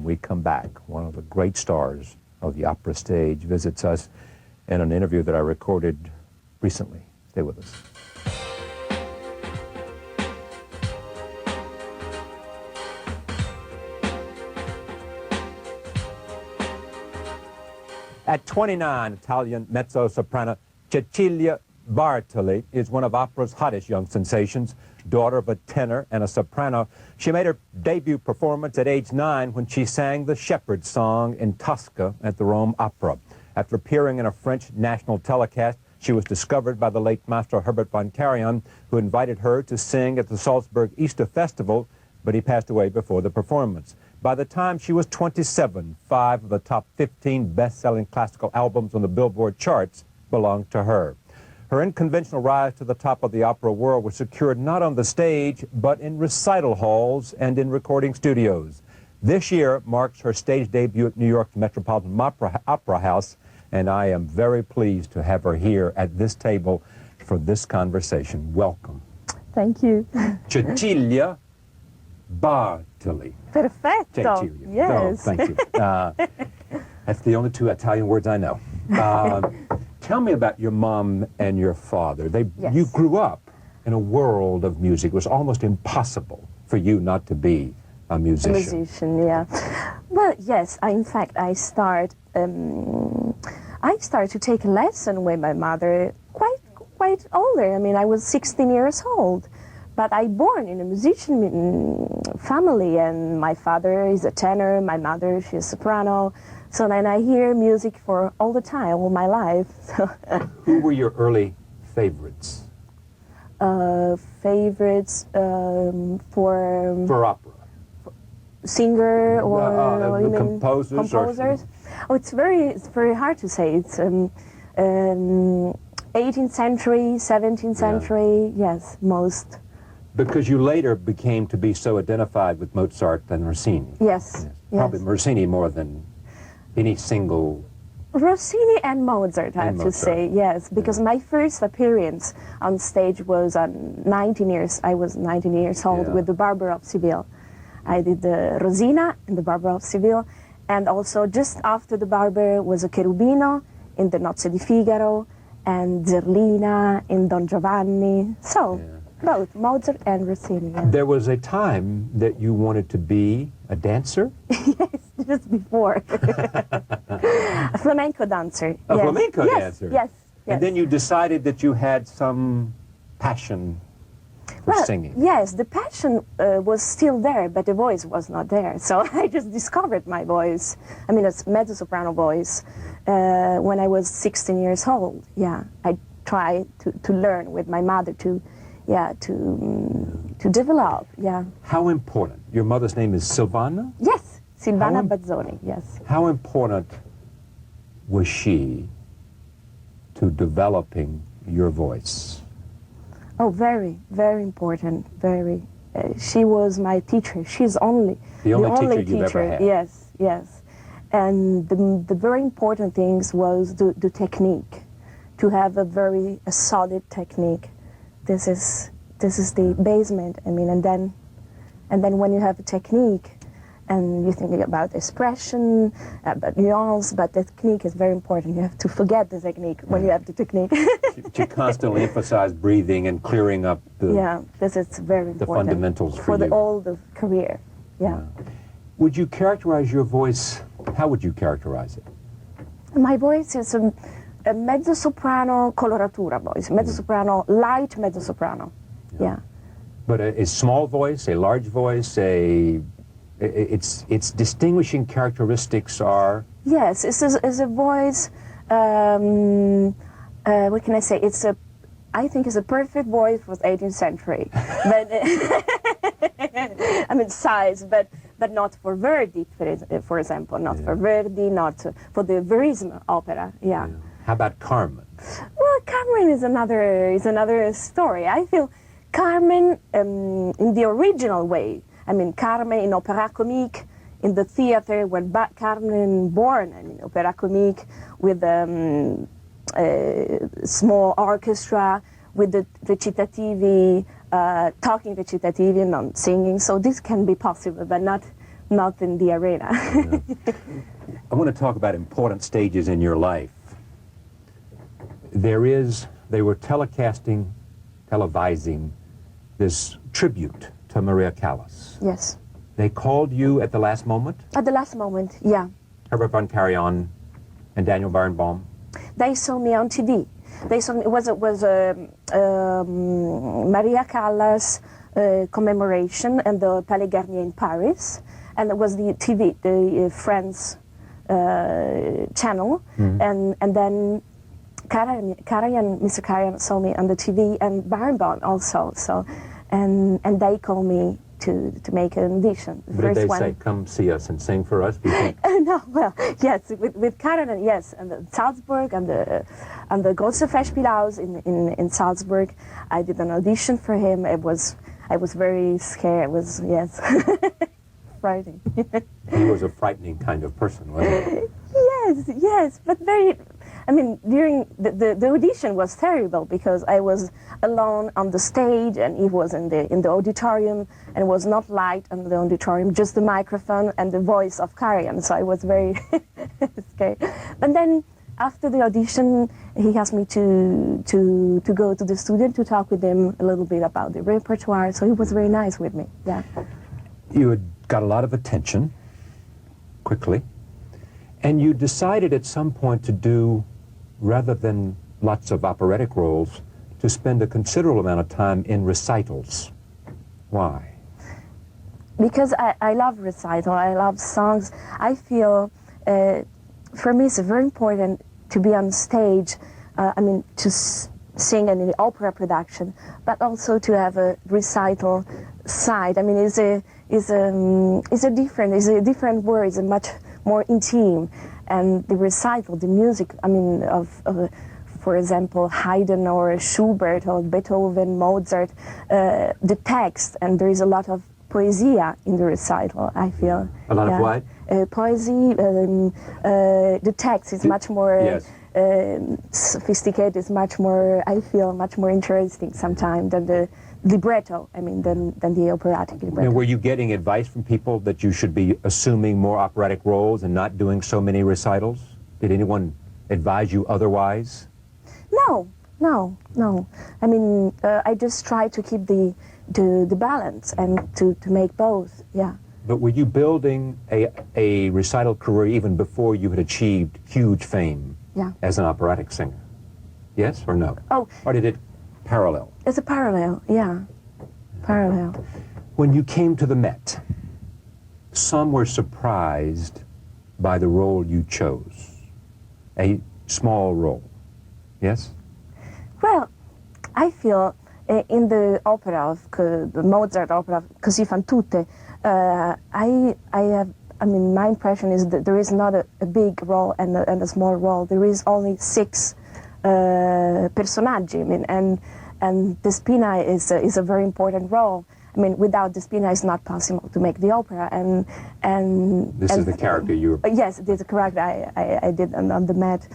when we come back. One of the great stars of the opera stage visits us in an interview that I recorded recently. Stay with us. At 29, Italian mezzo-soprano Cecilia Bartoli is one of opera's hottest young sensations. Daughter of a tenor and a soprano, she made her debut performance at age 9 when she sang the Shepherd's Song in Tosca at the Rome Opera. After appearing in a French national telecast, she was discovered by the late Maestro Herbert von Karajan, who invited her to sing at the Salzburg Easter Festival, but he passed away before the performance. By the time she was 27, 5 of the top 15 best-selling classical albums on the Billboard charts belonged to her. Her unconventional rise to the top of the opera world was secured not on the stage, but in recital halls and in recording studios. This year marks her stage debut at New York's Metropolitan Opera House, and I am very pleased to have her here at this table for this conversation. Welcome. Thank you. Cecilia Bartoli. Perfetto. Cecilia. Yes. Oh, thank you. That's the only 2 Italian words I know. Tell me about your mom and your father. Yes. You grew up in a world of music. It was almost impossible for you not to be a musician. A musician, yeah. Well, yes. In fact, I started to take a lesson with my mother quite older. I mean, I was 16 years old. But I born in a musician family, and my father is a tenor, my mother, she's a soprano. So then I hear music for all the time, all my life. Who were your early favorites? Favorites for opera? Singer or you mean composers? Oh, it's very hard to say. It's 18th century, 17th century, yes, most. Because you later became to be so identified with Mozart and Rossini. Yes. Probably Rossini more than any single... Rossini and Mozart, I have to say, yes, because my first appearance on stage was I was 19 years old with the Barber of Seville. I did the Rosina in the Barber of Seville, and also just after the Barber was a Cherubino in the Nozze di Figaro, and Zerlina in Don Giovanni. So, both Mozart and Rossini. Yeah. There was a time that you wanted to be a dancer? Yes, just before. A flamenco dancer. A flamenco dancer? Yes. And then you decided that you had some passion for singing. Yes, the passion was still there, but the voice was not there. So I just discovered my voice. I mean, it's mezzo-soprano voice when I was 16 years old. Yeah, I tried to learn with my mother to develop. Yeah. How important? Your mother's name is Silvana? Yes, Silvana Bazzoni. Yes. How important was she to developing your voice? Oh, very, very important. Very. She was my teacher. She's the only teacher you've ever had. Yes, yes. And the very important things was the technique, to have a solid technique. This is the basement. I mean, and then when you have a technique, and you're thinking about expression, about nuance, but the technique is very important. You have to forget the technique when you have the technique. She constantly emphasized breathing and clearing up this is very important. The fundamentals for you. all the career. Yeah. Would you characterize your voice? How would you characterize it? My voice is a mezzo-soprano coloratura voice, mezzo-soprano, light mezzo-soprano. Yeah. But a small voice, a large voice, its distinguishing characteristics are? Yes, it's a voice, what can I say, I think it's a perfect voice for the 18th century. But, I mean, size, but not for Verdi, for example, not for Verdi, not for the Verismo opera, How about Carmen? Well, Carmen is another story. I feel Carmen in the original way. I mean, Carmen in opera comique, in the theater, when Carmen born, I mean, opera comique, with a small orchestra, with the recitativi, talking recitativi, not singing. So this can be possible, but not not in the arena. I want to talk about important stages in your life. They were televising this tribute to Maria Callas. Yes. They called you at the last moment? At the last moment, yeah. Herbert von Karajan and Daniel Barenboim? They saw me on TV. They saw me, it was Maria Callas commemoration and the Palais Garnier in Paris, and it was the TV, the France channel, and then Mr. Karajan saw me on the TV, and Barenboim also. So, and they called me to make an audition. Did they say, "Come see us and sing for us"? No, well, yes, with Karajan, yes, and Salzburg and the Große Festspielhaus in Salzburg. I did an audition for him. I was very scared. It was, yes, frightening. He was a frightening kind of person, wasn't he? Yes, but very. I mean, during the audition was terrible because I was alone on the stage and he was in the auditorium, and it was not light in the auditorium, just the microphone and the voice of Karajan. So I was very scared. But then after the audition, he asked me to go to the studio to talk with him a little bit about the repertoire. So he was very nice with me. Yeah. You had got a lot of attention quickly, and you decided at some point to do, rather than lots of operatic roles, to spend a considerable amount of time in recitals. Why? Because I love recital, I love songs. I feel, for me, it's very important to be on stage, to sing in the opera production, but also to have a recital side. I mean, it's a different word, it's a much more intimate. And the recital, the music, I mean, for example, Haydn or Schubert or Beethoven, Mozart, the text, and there is a lot of poesia in the recital, I feel. A lot of what? Poesy, the text is much more sophisticated, it's much more, I feel, much more interesting sometimes than the libretto, than the operatic libretto. Now, were you getting advice from people that you should be assuming more operatic roles and not doing so many recitals? Did anyone advise you otherwise? No. I mean, I just try to keep the balance and to make both, yeah. But were you building a recital career even before you had achieved huge fame as an operatic singer? Yes or no? Oh. Or did it parallel? It's a parallel, yeah. Parallel. When you came to the Met, some were surprised by the role you chose. A small role. Yes? Well, I feel in the opera of the Mozart opera, Così fan tutte, my impression is that there is not a big role and a small role. There is only 6 personaggi, and the Spina is a very important role. I mean, without the Spina, it's not possible to make the opera. And this is the character you were... Yes, this is the character I did on the Met.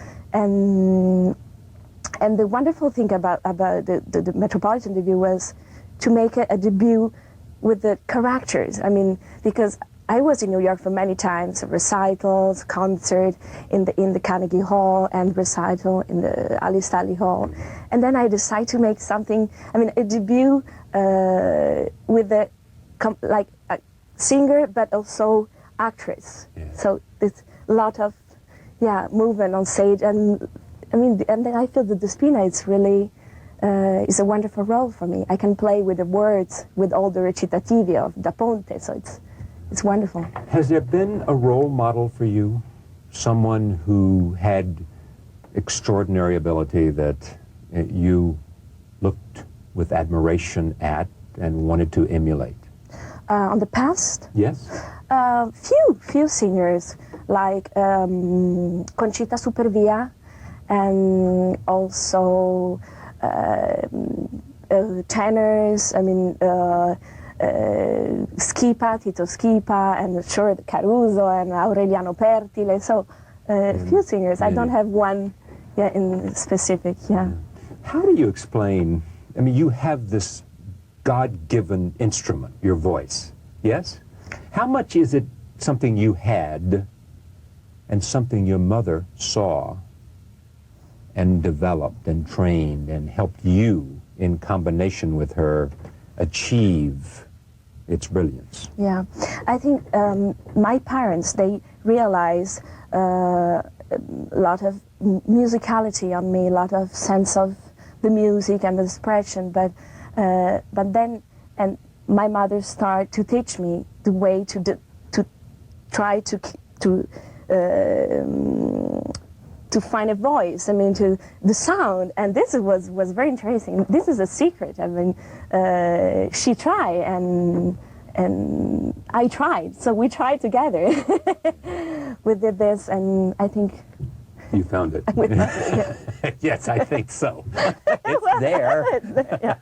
And the wonderful thing about the Metropolitan debut was to make a debut with the characters. I mean, because I was in New York for many times, recitals, concert in the Carnegie Hall, and recital in the Alice Stanley Hall. And then I decided to make something, a debut with a singer, but also actress. Yeah. So there's a lot of, movement on stage. And then I feel that the Spina is really, is a wonderful role for me. I can play with the words, with all the recitativi of Da Ponte, so it's wonderful. Has there been a role model for you? Someone who had extraordinary ability that you looked with admiration at and wanted to emulate? On the past? Yes. Few singers, like Conchita Supervia, and also tenors, Schipa, Tito Schipa, and sure, Caruso and Aureliano Pertile. So, few singers. I don't have one in specific, How do you explain, you have this God-given instrument, your voice, yes? How much is it something you had and something your mother saw and developed and trained and helped you in combination with her achieve its brilliance? Yeah, I think my parents, they realized a lot of musicality on me, a lot of sense of the music and the expression, but then, and my mother started to teach me the way to try to find a voice. I mean, to the sound, and this was very interesting. This is a secret. I mean, she tried, and I tried. So we tried together. We did this, and I think you found it. we found it, yeah. Yes, I think so. It's there. It's there, yeah.